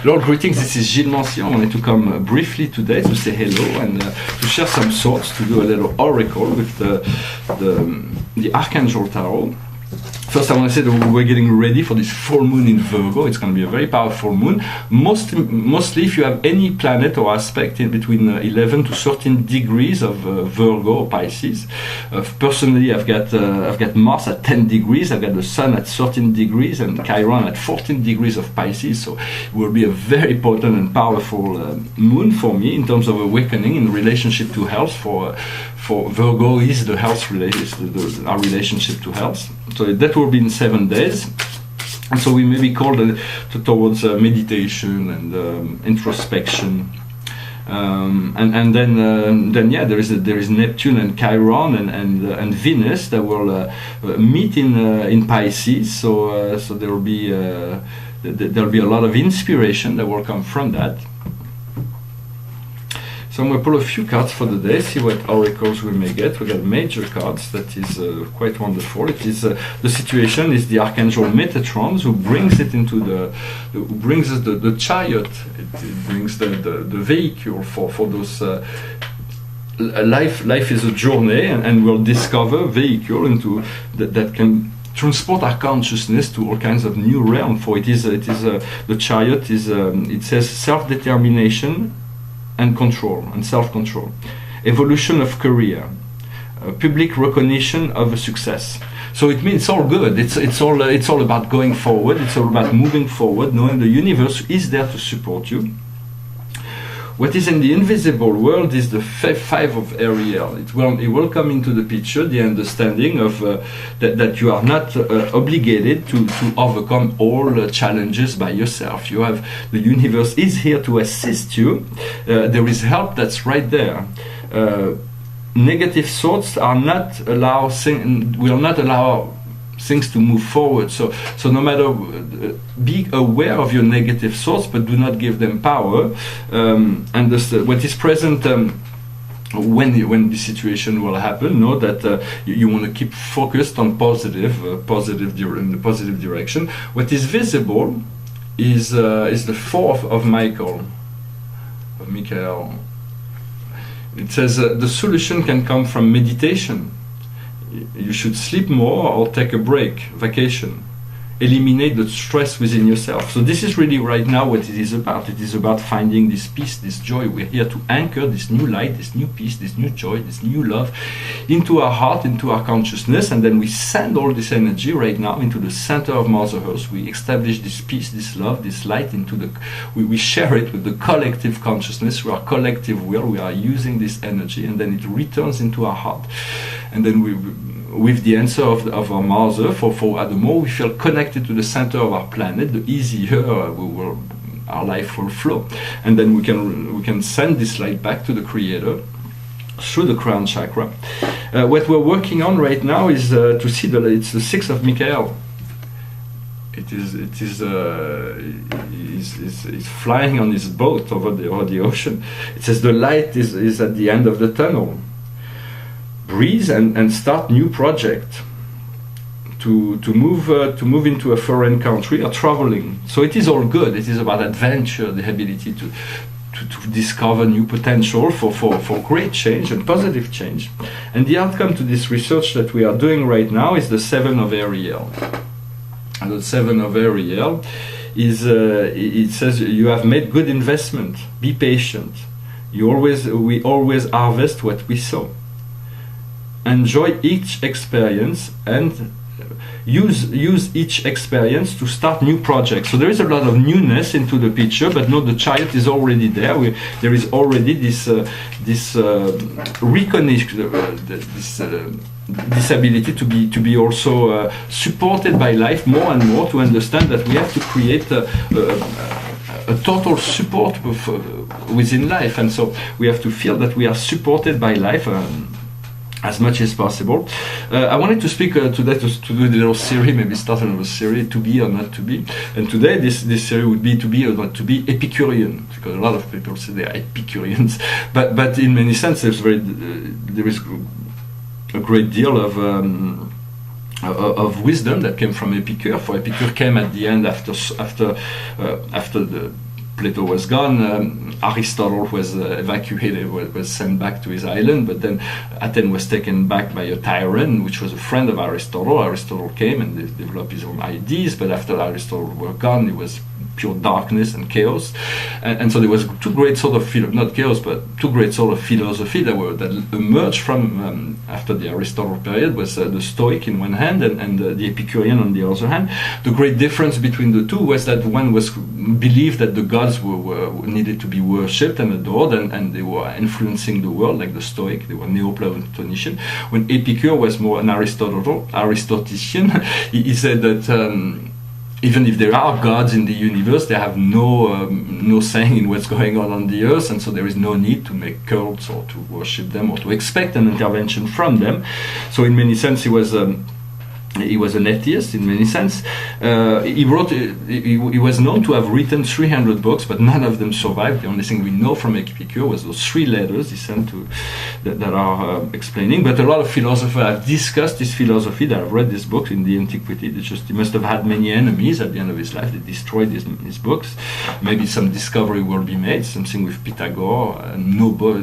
Lord, greetings, this is Gilles Mancier. I wanted to come briefly today to say hello and to share some thoughts, to do a little oracle with the Archangel Tarot. First, I want to say that we're getting ready for this full moon in Virgo. It's going to be a very powerful moon. Mostly, if you have any planet or aspect in between 11 to 13 degrees of Virgo or Pisces. Personally, I've got Mars at 10 degrees. I've got the Sun at 13 degrees and Chiron at 14 degrees of Pisces. So it will be a very potent and powerful moon for me in terms of awakening in relationship to health. For Virgo is the health our relationship to health. So that will be in 7 days, and so we may be called towards meditation and introspection, and then yeah, there is Neptune and Chiron and Venus that will meet in Pisces. So there will be a lot of inspiration that will come from that. So I'm going to pull a few cards for the day, see what oracles we may get. We got major cards, that is quite wonderful. It is the situation is the Archangel Metatron, who brings it into who brings us the chariot. It brings the vehicle for those. Life is a journey, and we'll discover vehicle into that can transport our consciousness to all kinds of new realms. For the chariot is it says self-determination and control and self-control, evolution of career, public recognition of a success. So it means it's all good. It's all about going forward. It's all about moving forward, knowing the universe is there to support you. What is in the invisible world is the five of Ariel. It will come into the picture, the understanding of that you are not obligated to overcome all challenges by yourself. The universe is here to assist you. There is help that's right there. Negative thoughts will not allow things to move forward. So no matter, be aware of your negative thoughts, but do not give them power. Understand what is present when the situation will happen. Know that you want to keep focused on in the positive direction. What is visible is the fourth of Michael. It says the solution can come from meditation. You should sleep more or take a break, vacation. Eliminate the stress within yourself. So this is really right now what it is about. It is about finding this peace, this joy. We're here to anchor this new light, this new peace, this new joy, this new love into our heart, into our consciousness, and then we send all this energy right now into the center of Mother Earth. We establish this peace, this love, this light we share it with the collective consciousness, with our collective will. We are using this energy, and then it returns into our heart. And then with the answer of our Mother, the more we feel connected to the center of our planet, the easier our life will flow. And then we can send this light back to the Creator through the crown chakra. What we're working on right now is to see it's the 6th of Michael. He's flying on his boat over the ocean. It says the light is at the end of the tunnel. Breathe and start new project. To move into a foreign country or traveling. So it is all good. It is about adventure, the ability to discover new potential for great change and positive change. And the outcome to this research that we are doing right now is the 7 of Ariel. And the 7 of Ariel is it says you have made good investment. Be patient. We always harvest what we sow. Enjoy each experience and use each experience to start new projects. So there is a lot of newness into the picture, but no, the chariot is already there. There is already this recognition, this ability to be also supported by life more and more, to understand that we have to create a total support within life, and so we have to feel that we are supported by life as much as possible. I wanted to speak today to do a little series, maybe start another series, to be or not to be. And today this series would be to be or not to be Epicurian, because a lot of people say they are Epicureans, but in many senses there is a great deal of wisdom that came from Epicure. For Epicure came at the end after Plato was gone, Aristotle was evacuated, was sent back to his island, but then Athens was taken back by a tyrant, which was a friend of Aristotle. Aristotle came and developed his own ideas, but after Aristotle was gone, it was pure darkness and chaos. And so there was two great sort of, not chaos, but two great sort of philosophy that emerged from, after the Aristotle period, was the Stoic in one hand and the Epicurian on the other hand. The great difference between the two was that one was believed that the gods were needed to be worshipped and adored, and they were influencing the world, like the Stoic. They were Neoplatonician. When Epicure was more an Aristotelian, he said that even if there are gods in the universe, they have no saying in what's going on the earth, and so there is no need to make cults or to worship them or to expect an intervention from them. So in many sense, he was an atheist in many sense. He was known to have written 300 books, but none of them survived. The only thing we know from Epicure was those 3 letters he sent to that are explaining. But a lot of philosophers have discussed this philosophy. That have read this book in the antiquity. He must have had many enemies at the end of his life. They destroyed his books. Maybe some discovery will be made. Something with Pythagoras.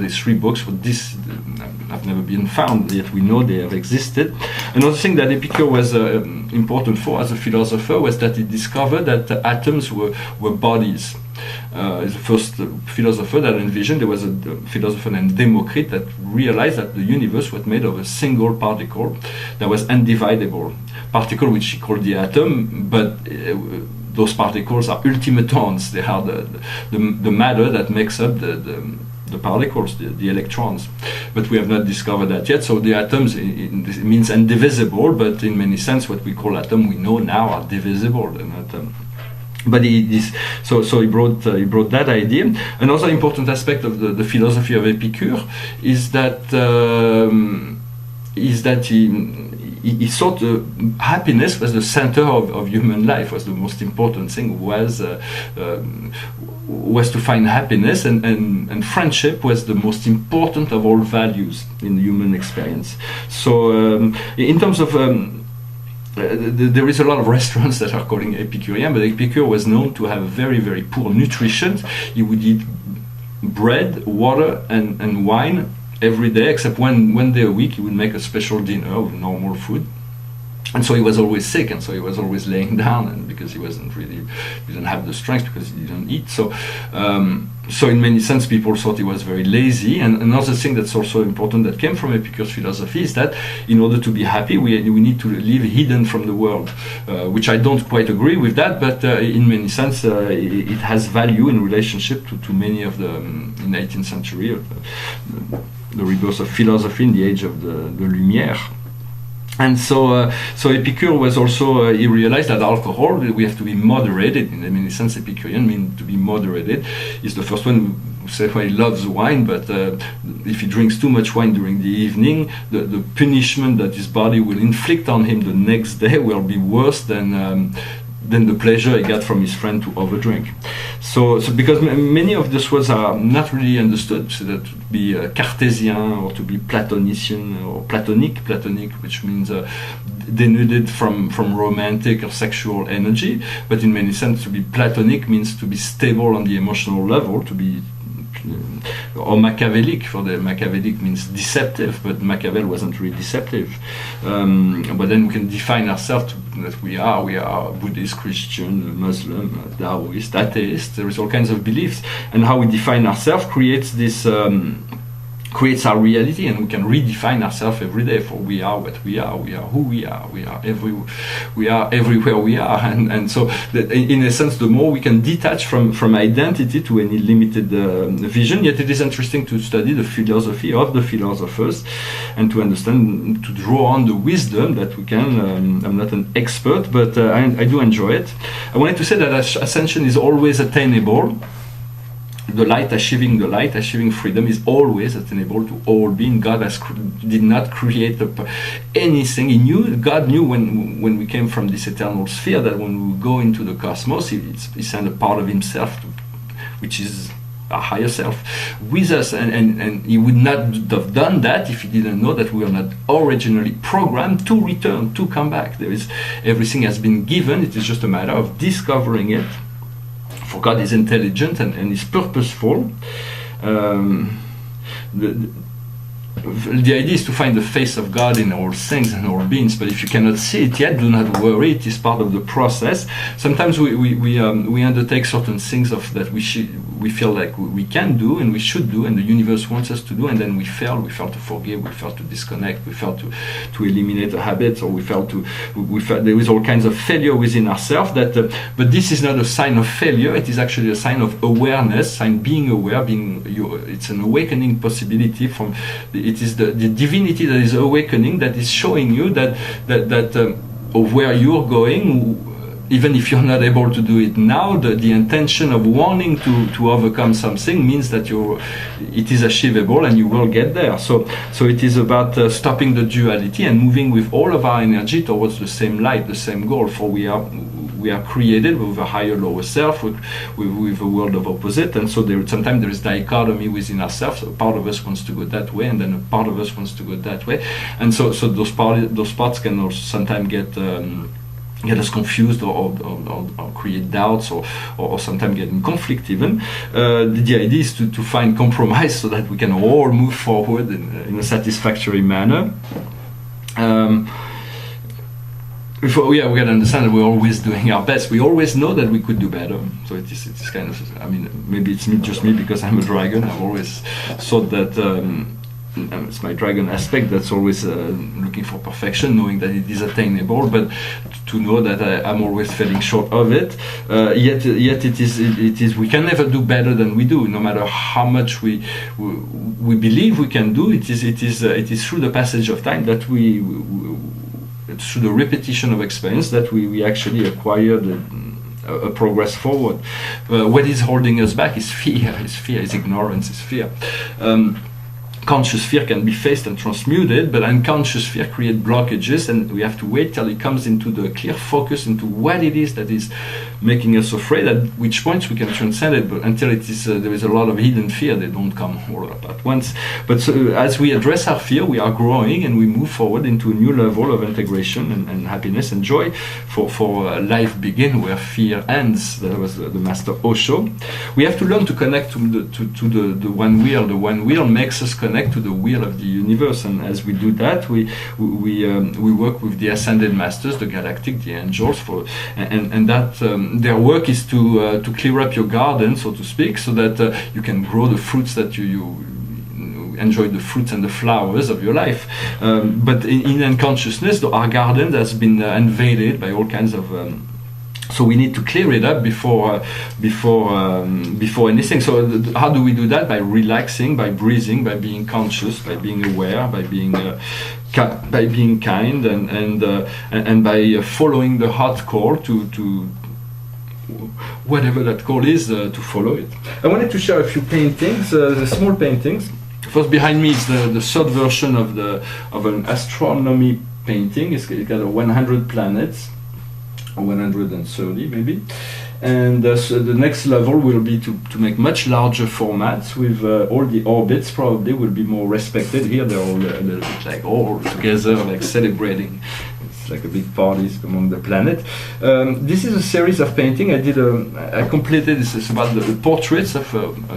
These 3 books have never been found. Yet we know they have existed. Another thing that Epicure was important for as a philosopher was that he discovered that atoms were bodies. The first philosopher that envisioned, there was a philosopher named Democritus that realized that the universe was made of a single particle that was undividable. Particle which he called the atom, but those particles are ultimatons. They are the matter that makes up the particles, the electrons, but we have not discovered that yet. So the atoms, it means indivisible, but in many sense what we call atom we know now are divisible. But so he brought that idea. Another important aspect of the philosophy of Epicure is that he thought happiness was the center of human life, was the most important thing, was to find happiness, and friendship was the most important of all values in the human experience. So in terms of there is a lot of restaurants that are calling Epicurian, but Epicure was known to have very, very poor nutrition. He would eat bread, water, and wine every day, except one day a week he would make a special dinner with normal food. And so he was always sick, and so he was always laying down, and because he didn't have the strength because he didn't eat. So in many sense, people thought he was very lazy. And another thing that's also important that came from Epicure's philosophy is that in order to be happy, we need to live hidden from the world, which I don't quite agree with that, but in many sense, it has value in relationship to many of the, in the 18th century, the rebirth of philosophy in the age of the Lumière. And so Epicure was also, he realized that alcohol, we have to be moderated. In many sense, Epicurean means to be moderated. He's the first one who said he loves wine, but if he drinks too much wine during the evening, the punishment that his body will inflict on him the next day will be worse than the pleasure he got from his friend to overdrink. So because many of these words are not really understood, so that to be Cartesian or to be Platonician or Platonic, which means denuded from romantic or sexual energy, but in many sense to be Platonic means to be stable on the emotional level, to be or Machiavellic. For the Machiavellic means deceptive, but Machiavel wasn't really deceptive. But then we can define ourselves that we are Buddhist, Christian, Muslim, Taoist, atheist. There is all kinds of beliefs, and how we define ourselves creates our reality, and we can redefine ourselves every day. For we are what we are who we are everywhere we are, and so in a sense, the more we can detach from identity to any limited vision. Yet it is interesting to study the philosophy of the philosophers and to understand, to draw on the wisdom that we can. I'm not an expert, but I do enjoy it. I wanted to say that ascension is always attainable. Achieving freedom is always attainable to all being. God did not create anything. God knew when we came from this eternal sphere that when we go into the cosmos, he sent a part of himself, which is our higher self, with us, and he would not have done that if he didn't know that we are not originally programmed to return, to come back. Everything has been given. It is just a matter of discovering it For God is intelligent and is purposeful. The idea is to find the face of God in all things and all beings, but if you cannot see it yet, do not worry, it is part of the process. Sometimes we undertake certain things that we feel like we can do and we should do, and the universe wants us to do, and then we fail to forgive, we fail to disconnect, we fail to eliminate a habit, or we fail there is all kinds of failure within ourselves. But this is not a sign of failure, it is actually a sign of awareness, being aware, it's an awakening possibility from it is the divinity that is awakening, that is showing you that of where you're going, even if you're not able to do it now. The intention of wanting to overcome something means that it is achievable and you will get there. So it is about stopping the duality and moving with all of our energy towards the same light, the same goal. For we are created with a higher, lower self, with a world of opposite, and so sometimes there is dichotomy within ourselves. A part of us wants to go that way, and then a part of us wants to go that way, and so those parts can also sometimes get us confused or create doubts or sometimes get in conflict even. The idea is to find compromise so that we can all move forward in a satisfactory manner. We got to understand that we're always doing our best. We always know that we could do better. So it is kind of, I mean, maybe it's just me because I'm a dragon. I've always thought that it's my dragon aspect that's always looking for perfection, knowing that it is attainable, but to know that I'm always falling short of it. Yet it is we can never do better than we do, no matter how much we believe we can do. It is through the passage of time that through the repetition of experience that we actually acquire a progress forward. What is holding us back is fear, is ignorance, is fear. Conscious fear can be faced and transmuted, but unconscious fear creates blockages, and we have to wait till it comes into the clear focus into what it is that is making us afraid, at which points we can transcend it. But until it is there is a lot of hidden fear, they don't come all up at once. But as we address our fear, we are growing and we move forward into a new level of integration and happiness and joy for life begin where fear ends. That was the master Osho. We have to learn to connect to the one will. The one will makes us connect to the will of the universe, and as we do that, we work with the ascended masters, the galactic, the angels, and that their work is to clear up your garden, so to speak, so that you can grow the fruits that you enjoy, the fruits and the flowers of your life. But in unconsciousness, our garden has been invaded by all kinds of so we need to clear it up before anything. So how do we do that? By relaxing, by breathing, by being conscious, by being aware, by being kind, and by following the heart call to whatever that call is, to follow it. I wanted to share a few paintings, the small paintings. First, behind me is the third version of an astronomy painting. It's got 100 planets. 130 maybe, and so the next level will be to make much larger formats with all the orbits probably will be more respected. Here they're all a little bit like all together, like celebrating. It's like a big party among the planet. This is a series of painting I completed. This is about the portraits of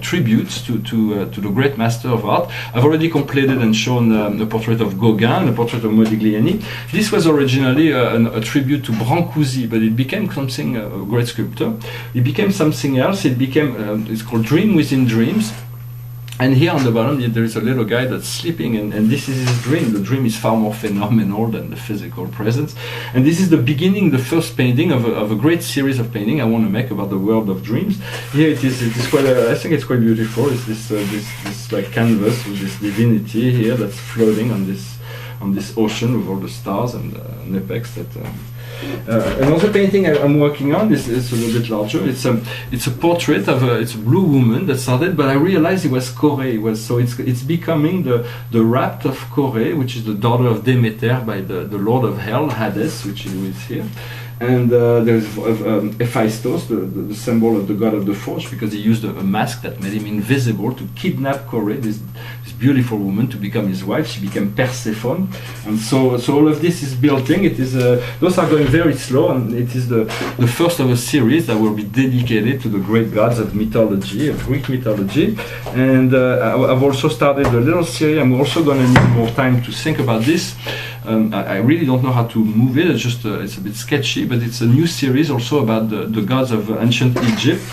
tributes to the great master of art. I've already completed and shown the portrait of Gauguin, the portrait of Modigliani. This was originally a tribute to Brancusi, but it became something, a great sculptor. It became something else. It became, it's called Dream Within Dreams. And here on the bottom, there is a little guy that's sleeping, and this is his dream. The dream is far more phenomenal than the physical presence. And this is the beginning, the first painting of a great series of painting I want to make about the world of dreams. Here it is quite, I think it's quite beautiful. It's this like canvas with this divinity here that's floating on this ocean with all the stars and an apex that. Another painting I'm working on is a little bit larger. It's a portrait of it's a blue woman that started, but I realized it was Corée. It's becoming the rapt of Corée, which is the daughter of Demeter by the lord of hell, Hades, which is here. And there's Hephaestus, the symbol of the god of the forge, because he used a mask that made him invisible to kidnap Chore, this beautiful woman, to become his wife. She became Persephone, and so all of this is building. It is those are going very slow, and it is the first of a series that will be dedicated to the great gods of mythology, of Greek mythology. And I've also started a little series. I'm also going to need more time to think about this. I really don't know how to move it. It's just it's a bit sketchy, but it's a new series also about the gods of ancient Egypt.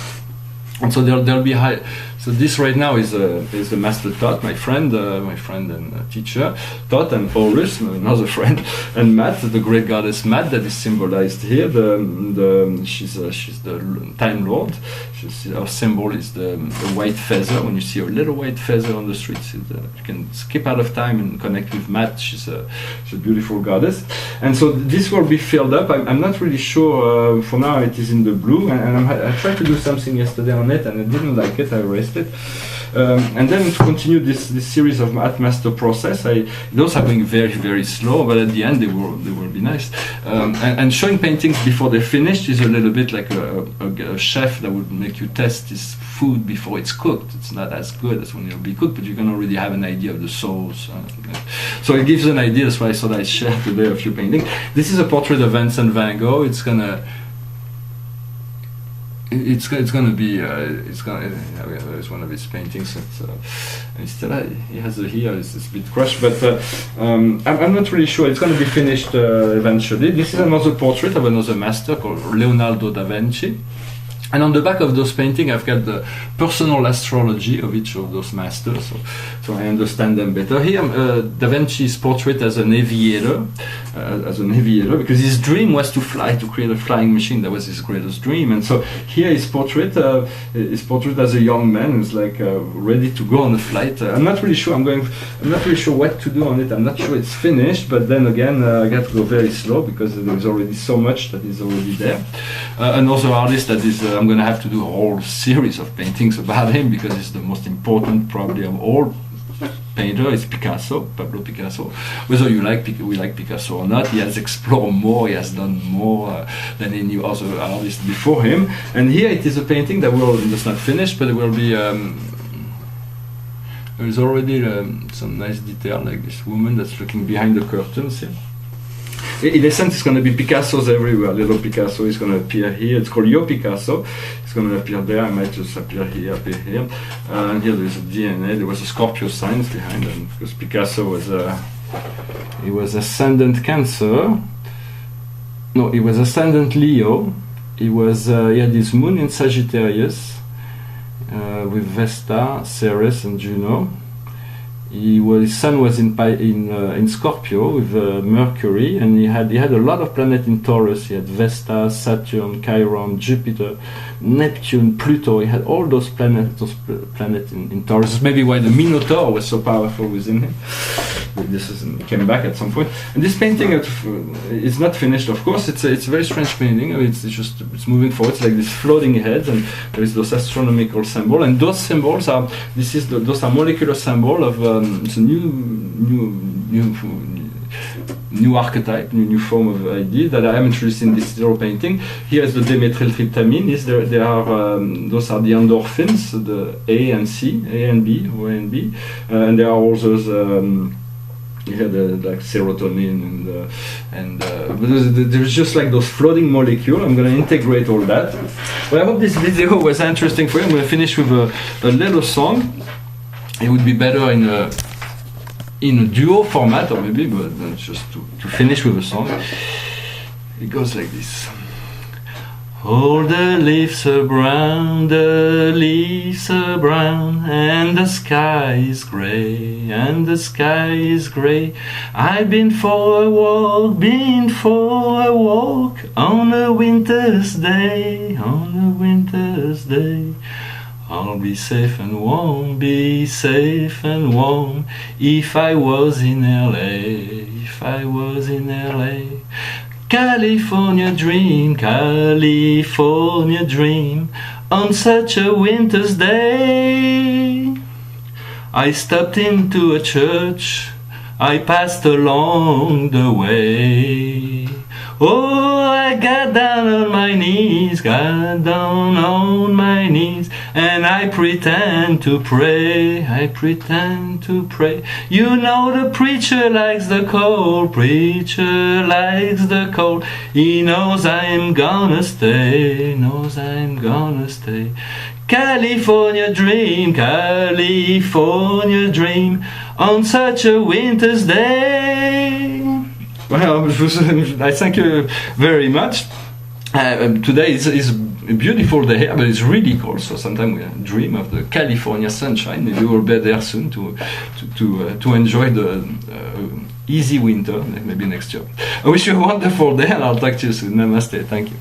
And so there'll be high. So this right now is the master Tot, my friend and teacher, Tot, and Horus, another friend, and Maat, the great goddess Maat, that is symbolized here. She's the Time Lord. Our symbol is the white feather. When you see a little white feather on the streets, you can skip out of time and connect with Maat. She's a beautiful goddess, and so this will be filled up. I'm not really sure. For now, it is in the blue, and I tried to do something yesterday on it, and I didn't like it. I erased it. And then to continue this series of master process, those are going very, very slow, but at the end they will be nice. And showing paintings before they're finished is a little bit like a chef that would make you test his food before it's cooked. It's not as good as when it'll be cooked, but you can already have an idea of the sauce. So it gives an idea. That's why I thought I'd share today a few paintings. This is a portrait of Vincent van Gogh. It's gonna be there's one of his paintings that he has here. It's a bit crushed, but I'm not really sure. It's going to be finished eventually. This is another portrait of another master called Leonardo da Vinci. And on the back of those paintings, I've got the personal astrology of each of those masters, so I understand them better. Here, Da Vinci's portrait as an aviator, because his dream was to fly, to create a flying machine. That was his greatest dream. And so here, his portrait as a young man who's like ready to go on a flight. I'm not really sure. I'm not really sure what to do on it. I'm not sure it's finished. But then again, I got to go very slow because there's already so much that is already there. Another artist that is. I'm going to have to do a whole series of paintings about him because he's the most important probably of all painter. Is Picasso, Pablo Picasso. Whether we like Picasso or not, he has explored more, he has done more than any other artist before him. And here it is a painting that's not finished, but it will be there's already some nice detail, like this woman that's looking behind the curtains here. In essence, it's going to be Picasso's everywhere. Little Picasso is going to appear here. It's called Yo Picasso. It's going to appear there. I might just appear here. And here there's a DNA. There was a Scorpio sign behind them because Picasso was ascendant Cancer. No, he was ascendant Leo. He had his moon in Sagittarius with Vesta, Ceres, and Juno. His sun was in Scorpio with Mercury, and he had a lot of planets in Taurus. He had Vesta, Saturn, Chiron, Jupiter, Neptune, Pluto. He had all those planets in Taurus. That's maybe why the Minotaur was so powerful within him. This came back at some point. And this painting is not finished, of course. It's a very strange painting. It's moving forward. It's like this floating heads, and there is those astronomical symbols. And those symbols those are molecular symbols of it's a new archetype, new form of idea that I am interested in this little painting. Here is the dimethyltryptamine. Those are the endorphins, the A and C, A and B, O and B, and there are all those. Like serotonin there's just like those floating molecules. I'm going to integrate all that. Well, I hope this video was interesting for you. I'm going to finish with a little song. It would be better in a duo format, or maybe, but just to finish with a song. It goes like this. All the leaves are brown, the leaves are brown, and the sky is grey, and the sky is grey. I've been for a walk on a winter's day, on a winter's day. I'll be safe and warm, be safe and warm, if I was in LA, if I was in LA. California dream, California dream, on such a winter's day. I stepped into a church, I passed along the way. Oh, I got down on my knees, got down on my knees, and I pretend to pray, I pretend to pray. You know the preacher likes the cold, preacher likes the cold. He knows I'm gonna stay, knows I'm gonna stay. California dream, California dream, on such a winter's day. Well, I thank you very much. Today is a beautiful day here, but it's really cold, so sometimes we dream of the California sunshine. Maybe we'll be there soon to enjoy the easy winter, maybe next year. I wish you a wonderful day, and I'll talk to you soon. Namaste. Thank you.